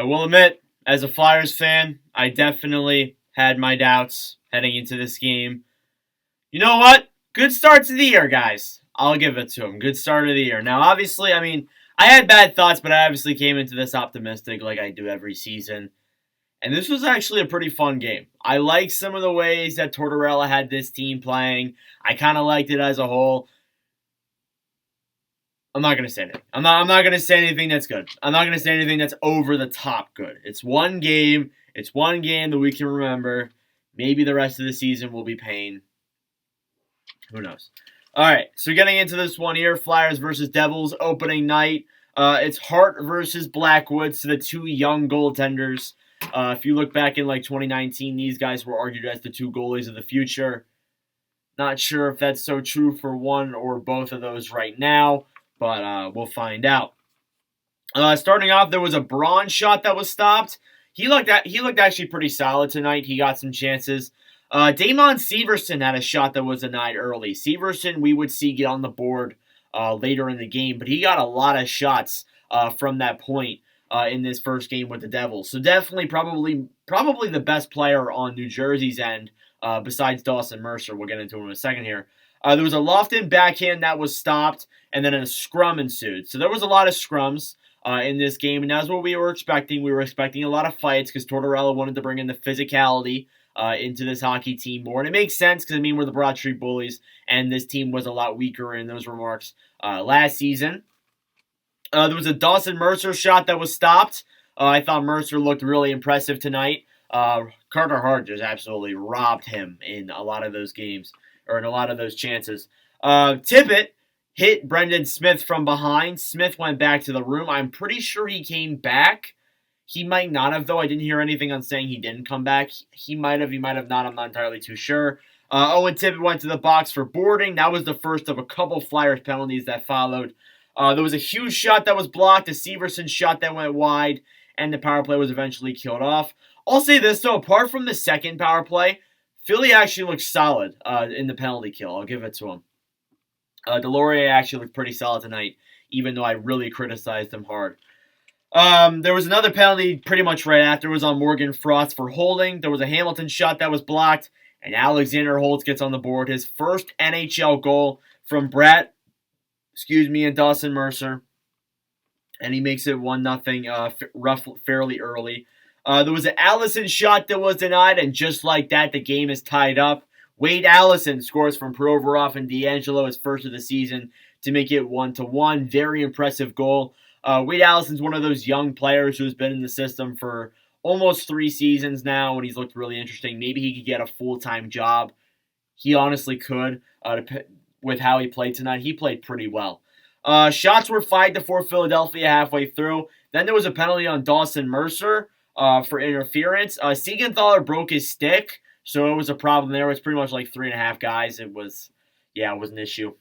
I will admit, as a Flyers fan, I definitely had my doubts heading into this game. You know what? Good start to the year, guys. I'll give it to them. Good start of the year. Now, obviously, I had bad thoughts, but I obviously came into this optimistic like I do every season. And this was actually a pretty fun game. I liked some of the ways that Tortorella had this team playing. I kind of liked it as a whole. I'm not gonna say anything. I'm not gonna say anything that's good. I'm not gonna say anything that's over the top good. It's one game. It's one game that we can remember. Maybe the rest of the season will be pain. Who knows? All right, so getting into this one here, Flyers versus Devils opening night. It's Hart versus Blackwood, so the two young goaltenders. If you look back in like 2019, these guys were argued as the two goalies of the future. Not sure if that's so true for one or both of those right now, but we'll find out. Starting off, there was a Braun shot that was stopped. He looked actually pretty solid tonight. He got some chances. Damon Severson had a shot that was denied early. Severson, we would see get on the board later in the game, but he got a lot of shots from that point in this first game with the Devils. So definitely, probably the best player on New Jersey's end besides Dawson Mercer. We'll get into him in a second here. There was a Lofton backhand that was stopped, and then a scrum ensued. So there was a lot of scrums in this game, and that's what we were expecting. We were expecting a lot of fights because Tortorella wanted to bring in the physicality into this hockey team more. And it makes sense because, we're the Broad Street Bullies, and this team was a lot weaker in those remarks last season. There was a Dawson Mercer shot that was stopped. I thought Mercer looked really impressive tonight. Carter Hart just absolutely robbed him in a lot of those games, or in a lot of those chances. Tippett hit Brendan Smith from behind. Smith went back to the room. I'm pretty sure he came back. He might not have, though. I didn't hear anything on saying he didn't come back. He might have not. I'm not entirely too sure. Owen Tippett went to the box for boarding. That was the first of a couple Flyers penalties that followed. There was a huge shot that was blocked, a Severson shot that went wide, and the power play was eventually killed off. I'll say this, though. Apart from the second power play, Philly actually looked solid in the penalty kill. I'll give it to him. Delorier actually looked pretty solid tonight, even though I really criticized him hard. There was another penalty pretty much right after. It was on Morgan Frost for holding. There was a Hamilton shot that was blocked, and Alexander Holtz gets on the board. His first NHL goal from and Dawson Mercer. And he makes it 1-0 fairly early. There was an Allison shot that was denied, and just like that, the game is tied up. Wade Allison scores from Provorov and D'Angelo, his first of the season, to make it 1-1. Very impressive goal. Wade Allison's one of those young players who's been in the system for almost 3 seasons now, and he's looked really interesting. Maybe he could get a full-time job. He honestly could, with how he played tonight. He played pretty well. Shots were 5-4 Philadelphia halfway through. Then there was a penalty on Dawson Mercer for interference. Siegenthaler broke his stick, so it was a problem there. It was pretty much like 3.5 guys. It was an issue.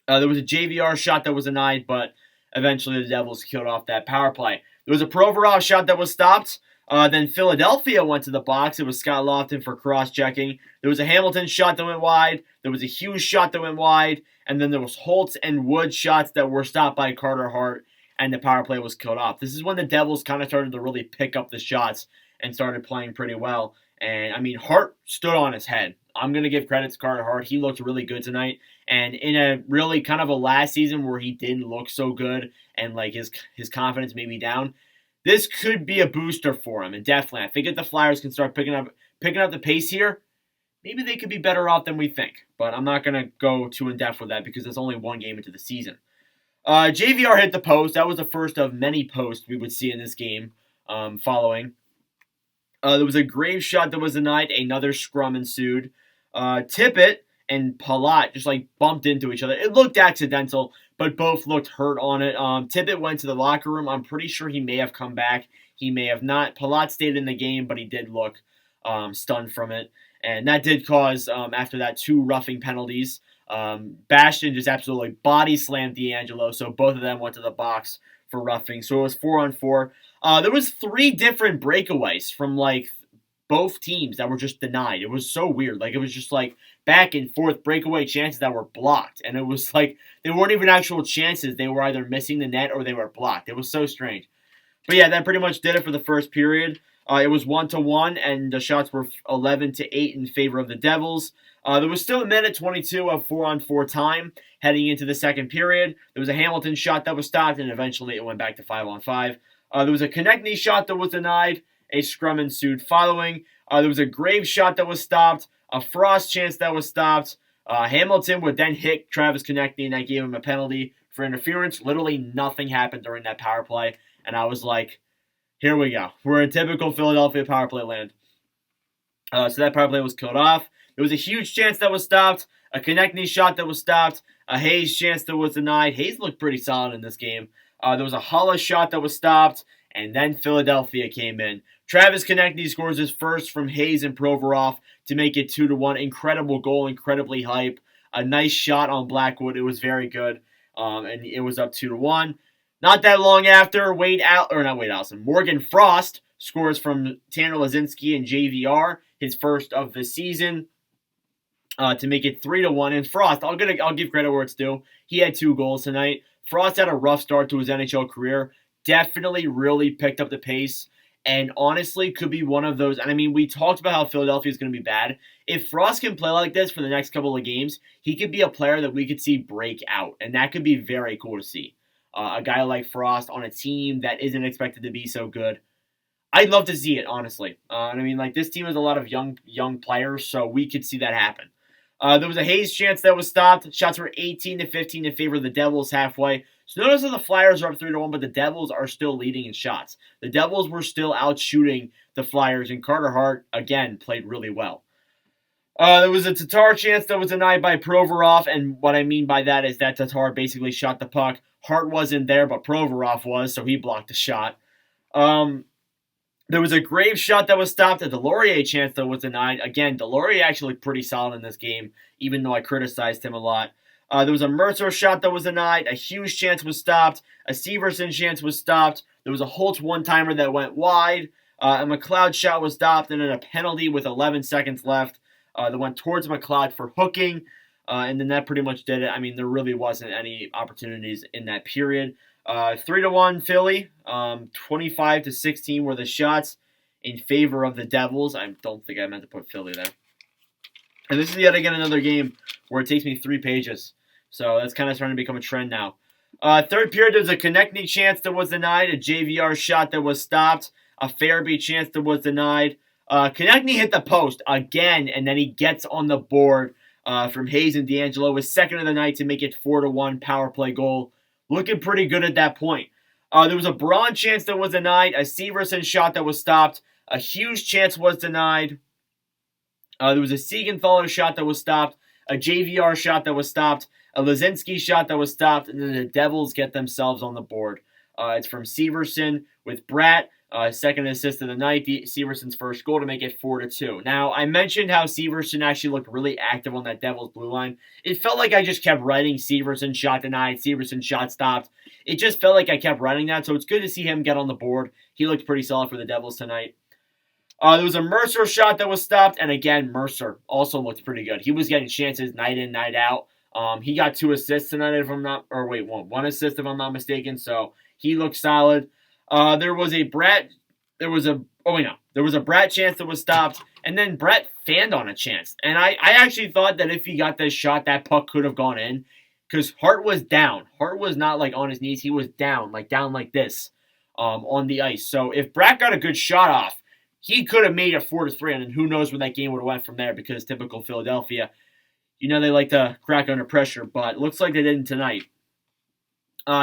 There was a JVR shot that was denied, but eventually the Devils killed off that power play. There was a Provorov shot that was stopped. Then Philadelphia went to the box. It was Scott Lofton for cross-checking. There was a Hamilton shot that went wide. There was a Hughes shot that went wide. And then there was Holtz and Wood shots that were stopped by Carter Hart, and the power play was killed off. This is when the Devils kind of started to really pick up the shots and started playing pretty well. And, Hart stood on his head. I'm going to give credit to Carter Hart. He looked really good tonight. And in a really kind of a last season where he didn't look so good and like his confidence may be down, this could be a booster for him. And definitely, I think if the Flyers can start picking up the pace here, maybe they could be better off than we think. But I'm not going to go too in-depth with that because there's only one game into the season. JVR hit the post. That was the first of many posts we would see in this game following. There was a Graves shot that was denied. Another scrum ensued. Tippett and Palat just bumped into each other. It looked accidental, but both looked hurt on it. Tippett went to the locker room. I'm pretty sure he may have come back. He may have not. Palat stayed in the game, but he did look stunned from it. And that did cause, after that, 2 roughing penalties. Bastian just absolutely body slammed D'Angelo, so both of them went to the box for roughing. So it was 4-on-4. There was 3 different breakaways from both teams that were just denied. It was so weird. It was just back and forth breakaway chances that were blocked. And it was they weren't even actual chances. They were either missing the net or they were blocked. It was so strange. But yeah, that pretty much did it for the first period. It was 1-1, and the shots were 11-8 in favor of the Devils. There was still a minute 22 of 4-on-4 time heading into the second period. There was a Hamilton shot that was stopped, and eventually it went back to 5-on-5. There was a Konechny shot that was denied. A scrum ensued following. There was a Graves shot that was stopped. A Frost chance that was stopped. Hamilton would then hit Travis Konechny, and that gave him a penalty for interference. Literally nothing happened during that power play, and I was like, here we go. We're in typical Philadelphia power play land. So that power play was killed off. There was a huge chance that was stopped. A Konechny shot that was stopped. A Hayes chance that was denied. Hayes looked pretty solid in this game. There was a Hollis shot that was stopped. And then Philadelphia came in. Travis Konechny scores his first from Hayes and Provorov to make it 2-1. Incredible goal, incredibly hype. A nice shot on Blackwood. It was very good. And it was up 2-1. Not that long after, Morgan Frost scores from Tanner Lazinski and JVR, his first of the season, to make it 3-1. And Frost, I'll give credit where it's due. He had 2 goals tonight. Frost had a rough start to his NHL career. Definitely really picked up the pace. And honestly, could be one of those. And I mean, we talked about how Philadelphia is going to be bad. If Frost can play like this for the next couple of games, he could be a player that we could see break out. And that could be very cool to see. A guy like Frost on a team that isn't expected to be so good. I'd love to see it, honestly. And I mean, like, this team has a lot of young players, so we could see that happen. There was a Hayes chance that was stopped. Shots were 18-15 in favor of the Devils halfway. So notice that the Flyers are up 3-1, but the Devils are still leading in shots. The Devils were still out shooting the Flyers, and Carter Hart, again, played really well. There was a Tatar chance that was denied by Provorov, and what I mean by that is that Tatar basically shot the puck. Hart wasn't there, but Provorov was, so he blocked the shot. There was a Graves shot that was stopped, a Delorier chance that was denied. Again, Delorier actually pretty solid in this game, even though I criticized him a lot. There was a Mercer shot that was denied. A Hughes chance was stopped. A Severson chance was stopped. There was a Holtz one-timer that went wide. A McLeod shot was stopped, and then a penalty with 11 seconds left that went towards McLeod for hooking. And then that pretty much did it. I mean, there really wasn't any opportunities in that period. 3-1 Philly. 25-16 were the shots in favor of the Devils. I don't think I meant to put Philly there. And this is yet again another game where it takes me 3 pages. So that's kind of starting to become a trend now. Third period, there was a Konechny chance that was denied. A JVR shot that was stopped. A Farabee chance that was denied. Konechny hit the post again, and then he gets on the board from Hayes and D'Angelo. His second of the night to make it 4-1 power play goal. Looking pretty good at that point. There was a Braun chance that was denied. A Severson shot that was stopped. A Hughes chance was denied. There was a Siegenthaler shot that was stopped. A JVR shot that was stopped. A Lazinski shot that was stopped. And then the Devils get themselves on the board. It's from Severson with Bratt. Second assist of the night. Severson's first goal to make it 4-2. Now, I mentioned how Severson actually looked really active on that Devils blue line. It felt like I just kept writing Severson shot denied, Severson shot stopped. It just felt like I kept writing that, so it's good to see him get on the board. He looked pretty solid for the Devils tonight. There was a Mercer shot that was stopped, and again, Mercer also looked pretty good. He was getting chances night in, night out. He got 2 assists tonight, one assist if I'm not mistaken, so he looked solid. There was a Bratt chance that was stopped, and then Bratt fanned on a chance. And I actually thought that if he got this shot, that puck could have gone in, because Hart was down. Hart was not like on his knees, he was down like this, on the ice. So if Bratt got a good shot off, he could have made it 4-3, and then who knows where that game would have went from there, because typical Philadelphia, you know they like to crack under pressure, but looks like they didn't tonight.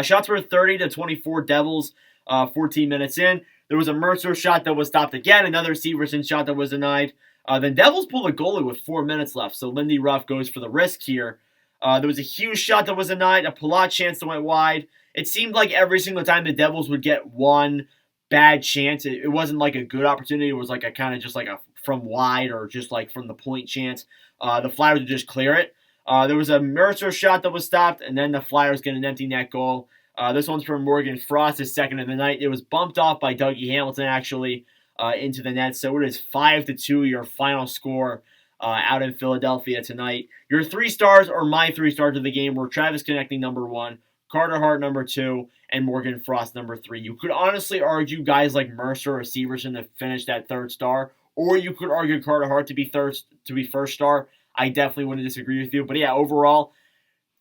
Shots were 30-24 Devils. 14 minutes in. There was a Mercer shot that was stopped again. Another Severson shot that was denied. Then Devils pulled a goalie with 4 minutes left. So Lindy Ruff goes for the risk here. There was a Hughes shot that was denied. A Palat chance that went wide. It seemed like every single time the Devils would get one bad chance, it wasn't like a good opportunity. It was like a kind of just like a from wide or just like from the point chance. The Flyers would just clear it. There was a Mercer shot that was stopped, and then the Flyers get an empty net goal. This one's from Morgan Frost, his second of the night. It was bumped off by Dougie Hamilton, actually, into the net. So it is 5-2, your final score out in Philadelphia tonight. Your 3 stars, or my 3 stars of the game, were Travis Konechny, number 1, Carter Hart number 2, and Morgan Frost number 3. You could honestly argue guys like Mercer or Severson to finish that third star, or you could argue Carter Hart to be first star. I definitely wouldn't disagree with you. But yeah, overall,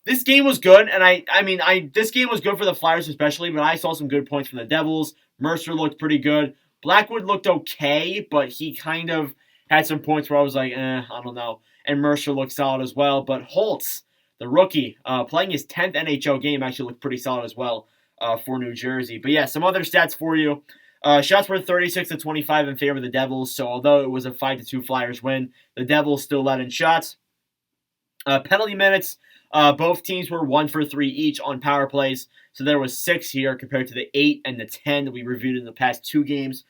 this game was good, and this game was good for the Flyers especially, but I saw some good points from the Devils. Mercer looked pretty good. Blackwood looked okay, but he kind of had some points where I was like, I don't know. And Mercer looked solid as well. But Holtz, the rookie, playing his 10th NHL game, actually looked pretty solid as well for New Jersey. But yeah, some other stats for you. Shots were 36-25 in favor of the Devils, so although it was a 5-2 Flyers win, the Devils still led in shots. Penalty minutes, both teams were 1 for 3 each on power plays, so there was 6 here compared to the 8 and the 10 that we reviewed in the past 2 games.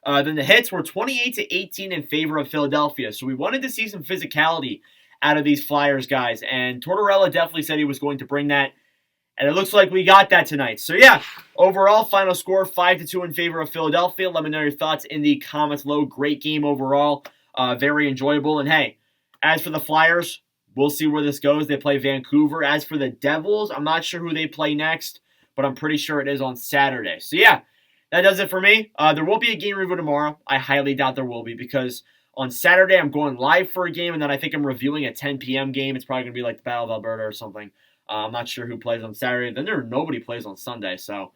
Then the hits were 28-18 in favor of Philadelphia, so we wanted to see some physicality out of these Flyers guys, and Tortorella definitely said he was going to bring that, and it looks like we got that tonight. So yeah, overall, final score 5-2 in favor of Philadelphia. Let me know your thoughts in the comments below. Great game overall, very enjoyable, and hey, as for the Flyers, we'll see where this goes. They play Vancouver. As for the Devils, I'm not sure who they play next, but I'm pretty sure it is on Saturday. So yeah, that does it for me. There will be a game review tomorrow. I highly doubt there will be because on Saturday I'm going live for a game, and then I think I'm reviewing a 10 p.m. game. It's probably going to be like the Battle of Alberta or something. I'm not sure who plays on Saturday. Then nobody plays on Sunday. So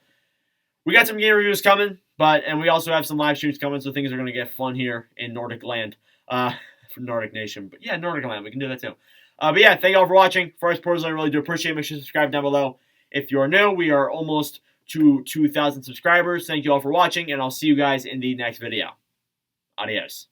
we got some game reviews coming, and we also have some live streams coming, so things are going to get fun here in Nordic land. For Nordic Nation. But yeah, Nordic land. We can do that too. But yeah, thank you all for watching. First, personally, I really do appreciate it. Make sure to subscribe down below. If you're new, we are almost to 2,000 subscribers. Thank you all for watching, and I'll see you guys in the next video. Adios.